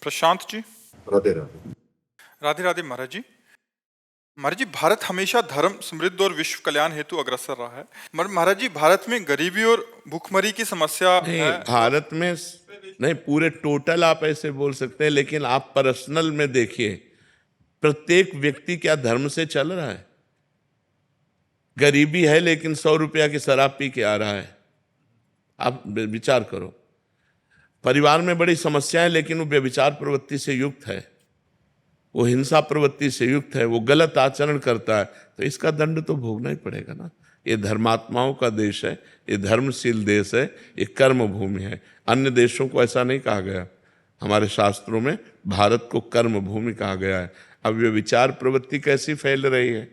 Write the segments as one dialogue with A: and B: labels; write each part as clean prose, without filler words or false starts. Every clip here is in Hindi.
A: प्रशांत जी।
B: राधे राधे।
A: राधे राधे महाराज जी। महाराज जी, भारत हमेशा धर्म, समृद्धि और विश्व कल्याण हेतु अग्रसर रहा है। महाराज जी, भारत में गरीबी और भूखमरी की समस्या
C: नहीं,
A: है।
C: भारत में नहीं, पूरे टोटल आप ऐसे बोल सकते हैं, लेकिन आप पर्सनल में देखिए, प्रत्येक व्यक्ति क्या धर्म से चल रहा है? गरीबी है लेकिन 100 रुपया की शराब पी के आ रहा है। आप विचार करो, परिवार में बड़ी समस्या है लेकिन वो व्यभिचार प्रवृत्ति से युक्त है, वो हिंसा प्रवृत्ति से युक्त है, वो गलत आचरण करता है, तो इसका दंड तो भोगना ही पड़ेगा ना। ये धर्मात्माओं का देश है, ये धर्मशील देश है, ये कर्म भूमि है। अन्य देशों को ऐसा नहीं कहा गया, हमारे शास्त्रों में भारत को कर्म भूमि कहा गया है। अब ये विचार प्रवृत्ति कैसी फैल रही है,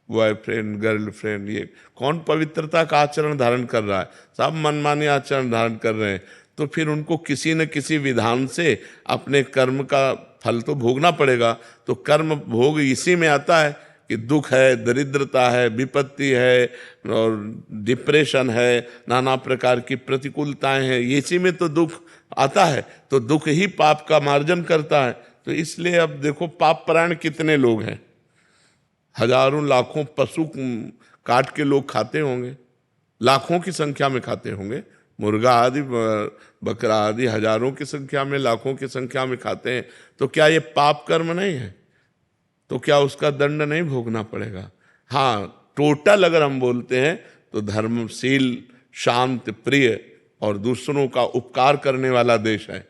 C: बॉयफ्रेंड गर्लफ्रेंड, ये कौन पवित्रता का आचरण धारण कर रहा है? सब मनमानी आचरण धारण कर रहे हैं, तो फिर उनको किसी न किसी विधान से अपने कर्म का फल तो भोगना पड़ेगा। तो कर्म भोग इसी में आता है कि दुख है, दरिद्रता है, विपत्ति है और डिप्रेशन है, नाना प्रकार की प्रतिकूलताएं हैं, इसी में तो दुख आता है। तो दुख ही पाप का मार्जन करता है। तो इसलिए अब देखो, पाप परायण कितने लोग हैं, हजारों लाखों पशु काट के लोग खाते होंगे, लाखों की संख्या में खाते होंगे, मुर्गा आदि बकरा आदि हजारों की संख्या में, लाखों की संख्या में खाते हैं। तो क्या ये पाप कर्म नहीं है? तो क्या उसका दंड नहीं भोगना पड़ेगा? हाँ, टोटल अगर हम बोलते हैं तो धर्मशील, शांत, प्रिय और दूसरों का उपकार करने वाला देश है।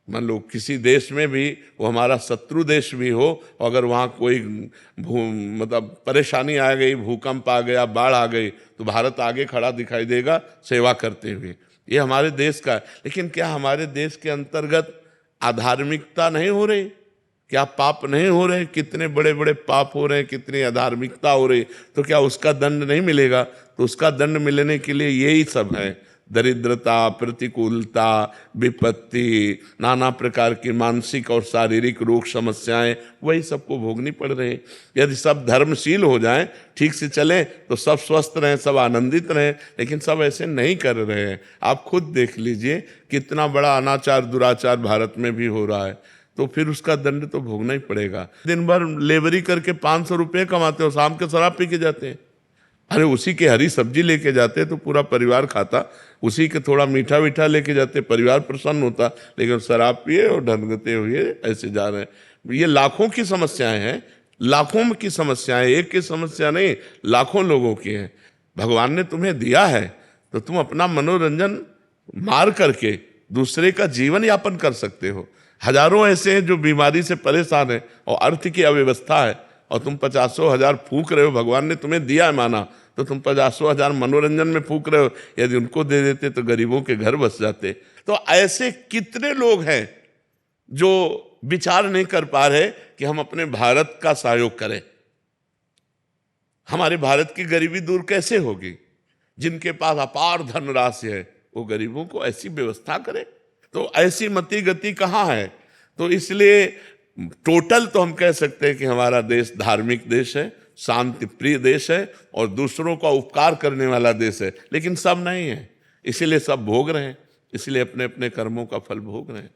C: मान लो किसी देश में भी, वो हमारा शत्रु देश भी हो, अगर वहाँ कोई मतलब परेशानी आ गई, भूकंप आ गया, बाढ़ आ गई, तो भारत आगे खड़ा दिखाई देगा सेवा करते हुए। ये हमारे देश का है। लेकिन क्या हमारे देश के अंतर्गत अधार्मिकता नहीं हो रही? क्या पाप नहीं हो रहे? कितने बड़े बड़े पाप हो रहे हैं, कितनी अधार्मिकता हो रही, तो क्या उसका दंड नहीं मिलेगा? तो उसका दंड मिलने के लिए यही सब है, दरिद्रता, प्रतिकूलता, विपत्ति, नाना प्रकार की मानसिक और शारीरिक रोग समस्याएं, वही सबको भोगनी पड़ रही है। यदि सब धर्मशील हो जाएं, ठीक से चलें, तो सब स्वस्थ रहें, सब आनंदित रहें। लेकिन सब ऐसे नहीं कर रहे हैं। आप खुद देख लीजिए, कितना बड़ा अनाचार दुराचार भारत में भी हो रहा है। तो फिर उसका दंड तो भोगना ही पड़ेगा। दिन भर लेबरी करके 500 रुपये कमाते हो, शाम के शराब पी के जाते हैं। अरे उसी के हरी सब्जी लेके जाते तो पूरा परिवार खाता, उसी के थोड़ा मीठा मीठा लेके जाते, परिवार प्रसन्न होता। लेकिन शराब पिए और ढंगते हुए ऐसे जा रहे हैं। ये लाखों की समस्याएं हैं, लाखों की समस्याएं, एक की समस्या नहीं, लाखों लोगों की है। भगवान ने तुम्हें दिया है तो तुम अपना मनोरंजन मार करके दूसरे का जीवन यापन कर सकते हो। हजारों ऐसे हैं जो बीमारी से परेशान हैं और अर्थ की अव्यवस्था है, और तुम 50,000 फूंक रहे हो। भगवान ने तुम्हें दिया है माना, तो तुम 50,000 मनोरंजन में फूंक रहे हो। यदि उनको दे देते तो गरीबों के घर बस जाते। तो ऐसे कितने लोग हैं जो विचार नहीं कर पा रहे कि हम अपने भारत का सहयोग करें। हमारे भारत की गरीबी दूर कैसे होगी? जिनके पास अपार धनराशि है, वो गरीबों को ऐसी व्यवस्था करे। तो ऐसी मति गति कहाँ है? तो इसलिए टोटल तो हम कह सकते हैं कि हमारा देश धार्मिक देश है, शांति प्रिय देश है और दूसरों का उपकार करने वाला देश है। लेकिन सब नहीं है, इसीलिए सब भोग रहे हैं, इसलिए अपने अपने कर्मों का फल भोग रहे हैं।